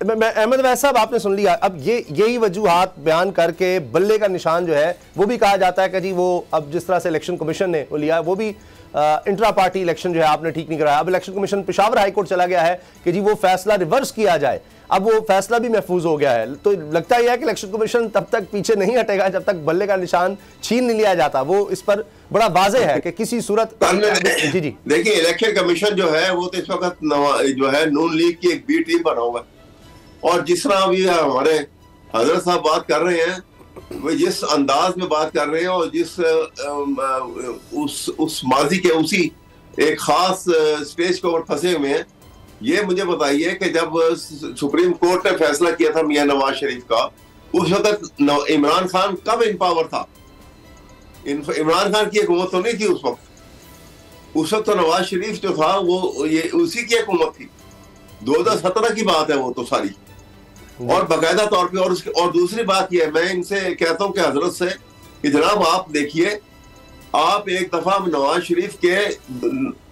अहमद वैस साहब आपने सुन लिया, अब यही वजूहात बयान करके बल्ले का निशान जो है वो भी कहा जाता है कि जी वो अब जिस तरह से इलेक्शन कमीशन ने वो लिया, वो भी इंट्रा पार्टी इलेक्शन जो है आपने ठीक नहीं कराया। अब election commission Peshawar high court चला गया है कि जी वो फैसला रिवर्स किया जाए, अब वो फैसला भी महफूज हो गया है। तो लगता यह है कि इलेक्शन कमीशन तब तक पीछे नहीं हटेगा जब तक बल्ले का निशान छीन नहीं लिया जाता। वो इस पर बड़ा वाजे है कि किसी सूरत जी देखिए, इलेक्शन कमीशन जो है वो तो इस वक्त जो है नून लीग की एक बी टीम बना हुआ है, और जिस तरह अभी हमारे हजरत साहब बात कर रहे हैं, वो जिस अंदाज में बात कर रहे हैं और जिस उस माजी के उसी एक खास स्टेज के ऊपर फंसे हुए हैं, ये मुझे बताइए कि जब सुप्रीम कोर्ट ने फैसला किया था मियां नवाज शरीफ का, उस वक्त इमरान खान कब इन पावर था? इमरान खान की हुकूमत तो नहीं थी उस वक्त तो नवाज शरीफ जो था वो ये उसी की हुकूमत थी। 2017 की बात है वो तो सारी, और बाकायदा तौर पे। और दूसरी बात यह, मैं इनसे कहता हूं कि हजरत से कि जनाब आप देखिए, आप एक दफा नवाज शरीफ के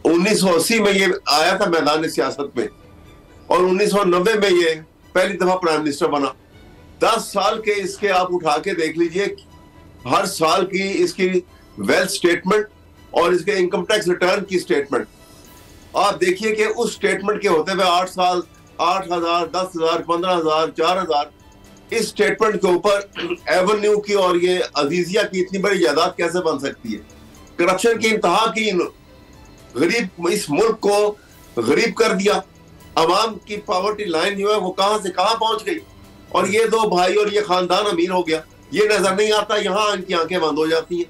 1980 में ये आया था मैदान सियासत में, और 1990 में ये पहली दफा प्राइम मिनिस्टर बना। 10 साल के इसके आप उठा के देख लीजिए, हर साल की इसकी वेल्थ स्टेटमेंट और इसके इनकम टैक्स रिटर्न की स्टेटमेंट आप देखिए कि उस स्टेटमेंट के होते हुए 8 साल 8,000, 10,000, 15,000, 4,000, इस स्टेटमेंट के ऊपर एवेन्यू की और ये अजीजिया की इतनी बड़ी जायदाद कैसे बन सकती है? करप्शन की इंतहा की, गरीब इस मुल्क को गरीब कर दिया। अवाम की पॉवर्टी लाइन जो है वो कहां से कहां पहुंच गई, और ये दो भाई और ये खानदान अमीर हो गया, ये नजर नहीं आता। यहाँ इनकी आंखें बंद हो जाती हैं।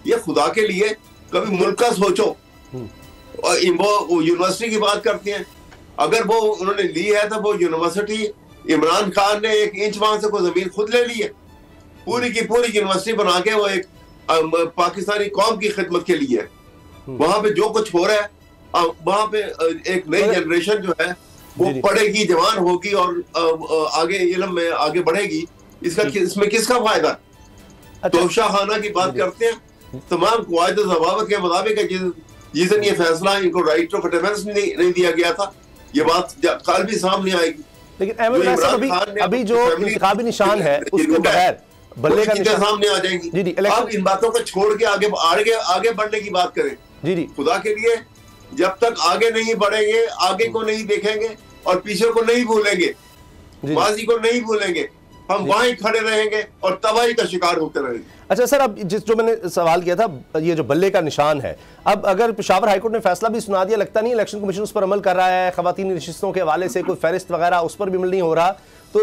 ये खुदा के लिए कभी मुल्क का सोचो। और वो यूनिवर्सिटी की बात करते हैं, अगर वो उन्होंने ली है तो वो यूनिवर्सिटी इमरान खान ने 1 इंच वहां से कोई जमीन खुद ले ली है, पूरी की पूरी यूनिवर्सिटी बना के वो एक पाकिस्तानी कौम की खिदमत के लिए है। वहां पे जो कुछ हो रहा है, वहां पे एक नई जनरेशन जो है वो पढ़ेगी, जवान होगी और आगे इल्म में आगे बढ़ेगी। इसमें किसका फायदा? तोशा खाना की बात करते हैं, तमाम कवायद ज़वाबित के मुताबिक जिस दिन ये फैसला इनको राइट ऑफ डिफेंस नहीं दिया गया था, ये बात कल भी सामने आएगी। लेकिन अभी जो इंतखाबी निशान है उसके बगैर बल्ले का निशान सामने आ जाएगी। जी अब इन बातों को छोड़ के आगे बढ़ने की बात करें। जी खुदा के लिए, जब तक आगे नहीं बढ़ेंगे, आगे को नहीं देखेंगे और पीछे को नहीं भूलेंगे, माजी को नहीं भूलेंगे, हम वहीं खड़े रहेंगे और तबाही का शिकार होते रहेंगे। अच्छा सर, अब जो मैंने सवाल किया था, ये जो बल्ले का निशान है, अब अगर पेशावर हाईकोर्ट ने फैसला भी सुना दिया, लगता नहीं इलेक्शन कमीशन उस पर अमल कर रहा है, खवातीन नशिस्तों के हवाले से कोई फहरिस्त वगैरह उस पर भी अमल नहीं हो रहा, तो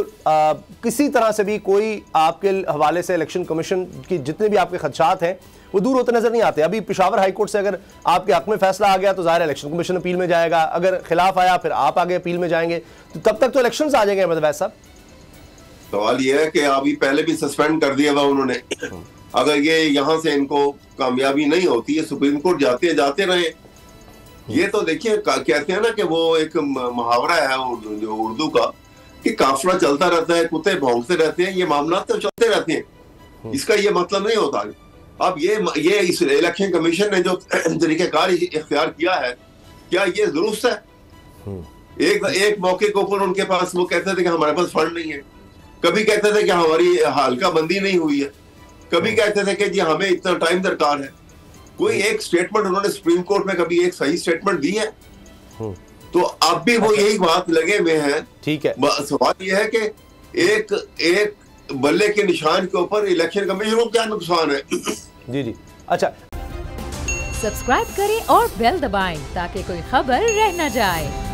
किसी तरह से भी कोई आपके हवाले से इलेक्शन कमीशन की जितने भी आपके खदशात हैं वो दूर होते नजर नहीं आते। अभी पेशावर हाईकोर्ट से अगर आपके हक में फैसला आ गया तो ज़ाहिर इलेक्शन कमीशन अपील में जाएगा, अगर खिलाफ आया फिर आप आगे अपील में जाएंगे, तो तब तक तो इलेक्शन आ जाएंगे। अहमद वैस साहब, सवाल यह है कि अभी पहले भी सस्पेंड कर दिया था उन्होंने, अगर ये यहाँ से इनको कामयाबी नहीं होती है, सुप्रीम कोर्ट जाते रहे। ये तो देखिए, कहते हैं ना कि वो एक मुहावरा है जो उर्दू का, कि काफिला चलता रहता है, कुत्ते भौंकते रहते हैं, ये मामला तो चलते रहते हैं, इसका ये मतलब नहीं होता। अब ये इस इलेक्शन कमीशन ने जो तरीकेकार इख्तियार किया है, क्या ये दुरुस्त है? एक मौके के ऊपर उनके पास वो कहते थे कि हमारे पास फंड नहीं है, कभी कहते थे कि हमारी हल्का बंदी नहीं हुई है, कभी कहते थे कि जी हमें इतना टाइम दरकार है। कोई एक स्टेटमेंट उन्होंने सुप्रीम कोर्ट में कभी एक सही स्टेटमेंट दी है? तो अब भी वो यही बात लगे हुए हैं। ठीक है, सवाल ये है कि एक बल्ले के निशान के ऊपर इलेक्शन कमीशन को क्या नुकसान है? जी अच्छा, सब्सक्राइब करें और बेल दबाएं ताकि कोई खबर रह न जाए।